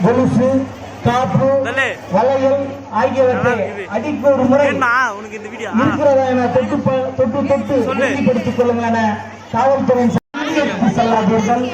கொலுசு, காப்பு, வளையல் ஆகியவற்றை அடிக்கு ஒரு முறை இருக்கிறதா என தொட்டு உறுதிப்படுத்திக் கொள்ளுங்க என காவல்துறை செல்லாதீர்கள்.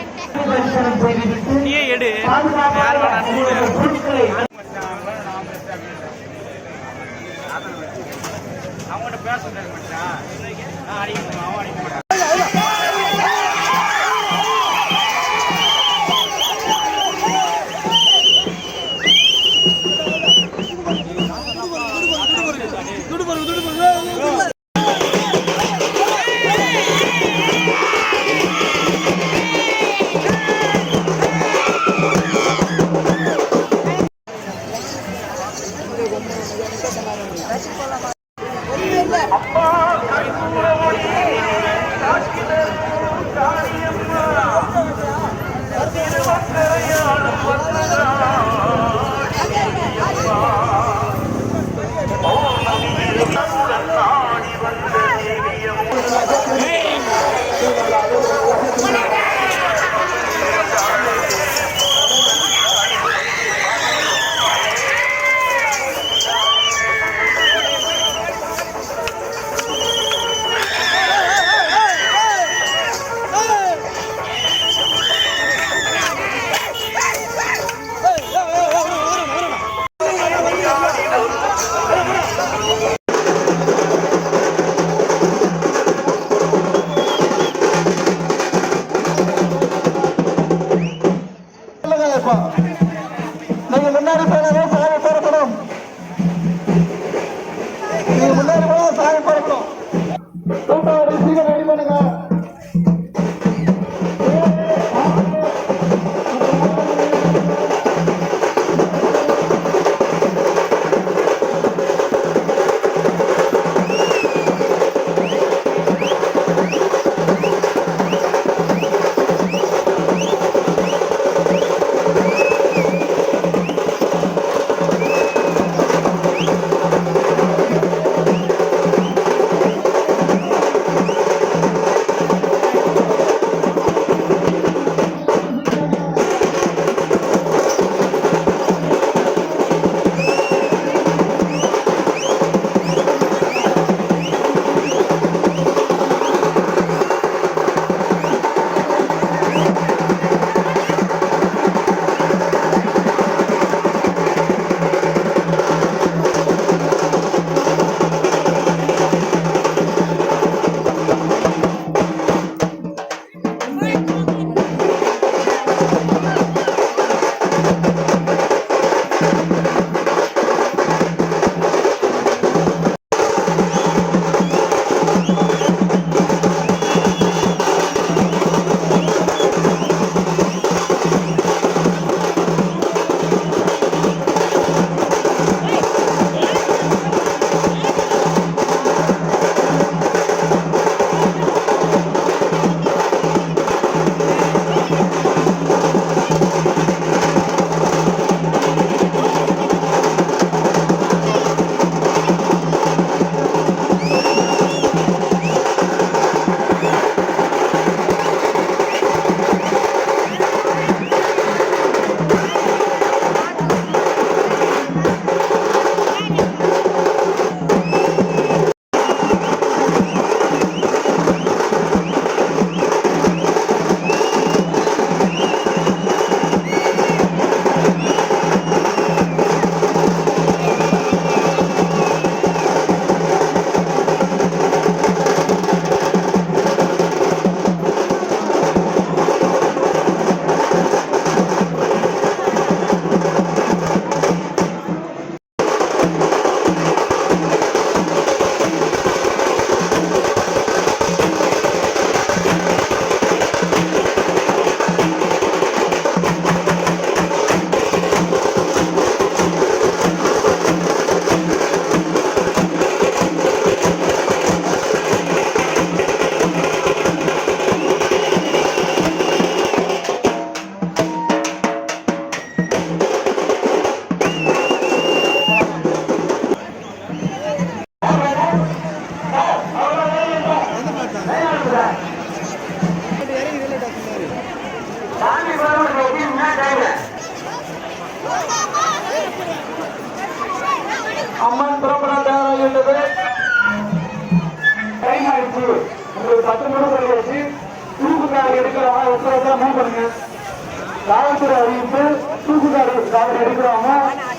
அறிவிப்பு தூக்குக்காடு காவல் எடுக்கிறவங்க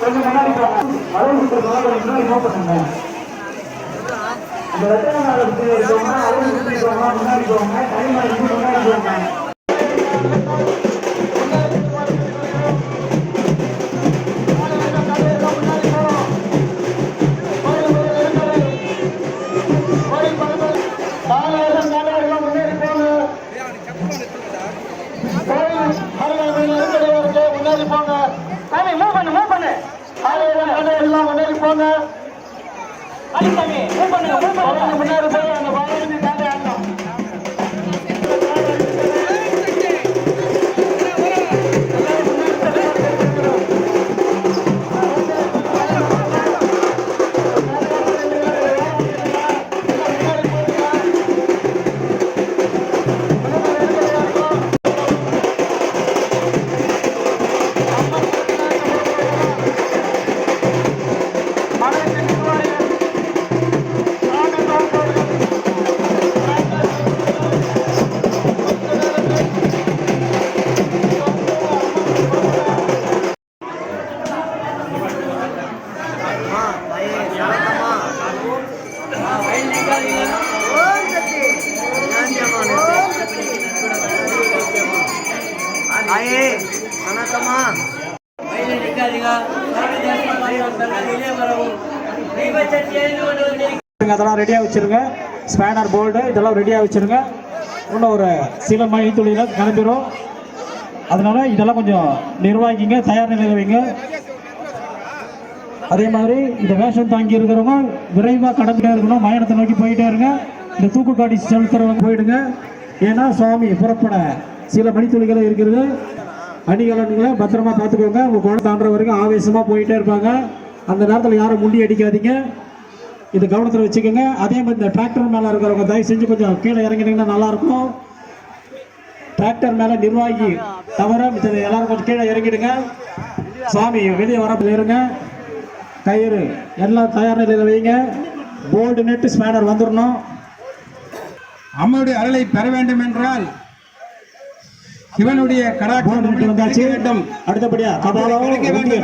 கொஞ்சம் முன்னாடி போங்க. முன்னாடி நோட் பண்ணுங்க. இந்த வெத்தனை நாள் இருக்கவங்க அறிவிப்பு முன்னாடி போவாங்க. தனிமணி முன்னாடி போவாங்க. அதெல்லாம் ரெடியா வச்சிருங்க. ஸ்பேனர் போல்டு இதெல்லாம் ரெடியா வச்சிருங்க. இன்னும் ஒரு சில மணி துளியில கிளம்பிடும். அதனால இதெல்லாம் கொஞ்சம் நிர்வாகிங்க, தயார் நிலையில் வைங்க. அதே மாதிரி இந்த வேஷம் தாங்கி இருக்கிறவங்க விரைவாக கடந்துட்டே இருக்கணும். மயானத்தை நோக்கி போயிட்டே இருங்க. இந்த தூக்குக்காடி செலுத்துறவங்க போயிடுங்க. ஏன்னா சுவாமி புறப்பட சில மணித்துளிகள் இருக்கிறது. அணிகலன்களை பத்திரமா பார்த்துக்கோங்க. உங்க குழந்தை தாண்டுற வரைக்கும் ஆவேசமா போயிட்டே இருப்பாங்க. அந்த நேரத்தில் யாரும் முண்டி அடிக்காதீங்க. இது கவனத்தில் வச்சுக்கோங்க. அதே மாதிரி இந்த டிராக்டர் மேலே இருக்கிறவங்க தயவு செஞ்சு கொஞ்சம் கீழே இறங்கினீங்கன்னா நல்லா இருக்கும். டிராக்டர் மேலே நிர்வாகி தவிர எல்லாரும் கொஞ்சம் கீழே இறங்கிடுங்க. சாமி வெளியே வரப்பில் இருங்க. கயிறு எல்லாம் தயார் நிலையில் வைங்க. போல்டு நெட்டு ஸ்பேனர் வந்துடணும். அம்மாவுடைய அருளை பெற வேண்டும் என்றால் சிவனுடைய வேண்டும். அடுத்தபடியா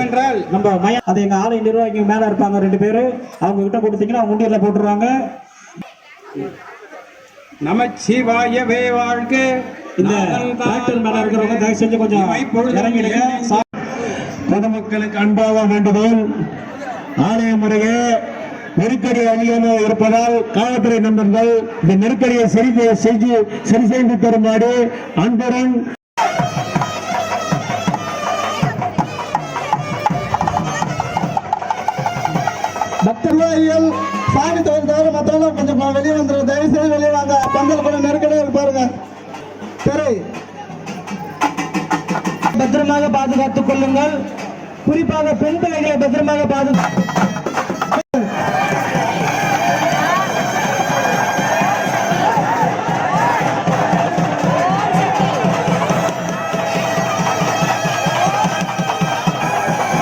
என்றால் நம்ம அது எங்க ஆலை நிர்வாகி மேல இருப்பாங்க 2 பேரு. அவங்க கிட்ட கொடுத்தீங்கன்னா அவங்க உண்டியல்ல போட்டுருவாங்க. நமச்சிவாயவே வாழ்க. இந்த டிராக்டர் மேல இருக்கிறவங்க தயவு செஞ்சு கொஞ்சம் இறங்கிடுங்க. பொதுமக்களுக்கு அன்பாக வேண்டுதல். ஆலய முறையே நெருக்கடி அதிகமாக இருப்பதால் காவல்துறை நண்பர்கள் இந்த நெருக்கடியை சரி செய்து தருமாறு அன்புடன் பக்தர்கள் சாமி தவிர மற்றவங்க கொஞ்சம் வெளியே வந்துடும். தயவு செய்து வெளியே வாங்க. பந்தல் கூட நெருக்கடியாக பாருங்க. சரி, பத்திரமாக பாதுகாத்துக் கொள்ளுங்கள். குறிப்பாக பெண் பிள்ளைகளை பத்திரமாக பாதுகாத்து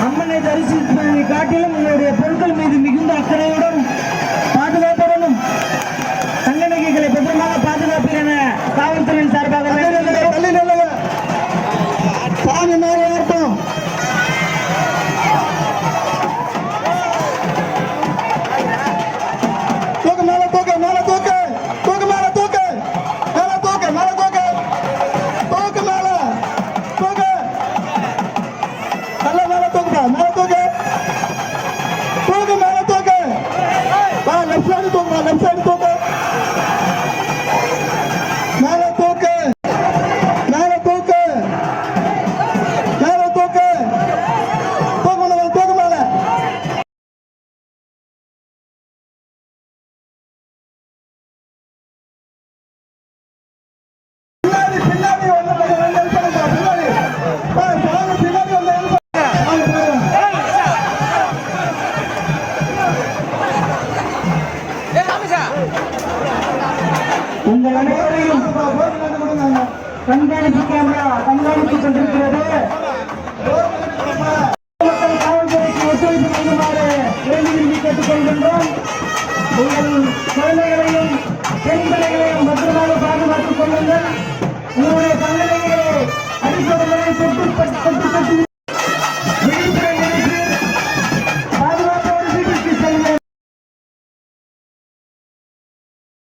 அம்மனை தரிசிப்பதை காட்டிலும் உங்களுடைய பொருட்கள் மீது மிகுந்த அக்கறையுடன் பாதுகாப்புடனும் தங்க நகைகளை பத்திரமாக பாதுகாப்பு என காவல்துறையின் சார்பாக சாமி மேலே ஏற்படும். உங்கள் அனைவரையும் கண்காணிப்பு கேமரா கண்காணித்துக் கொண்டிருக்கிறது. காவல்துறைக்கு ஒத்துழைப்பு நல்குமாறு வேண்டி கேட்டுக்கொள்கின்றோம். உங்கள் குழந்தைகளையும் பெண் பிள்ளைகளையும் பத்திரமாக பாதுகாத்துக் கொள்ளுங்கள். உங்களுடைய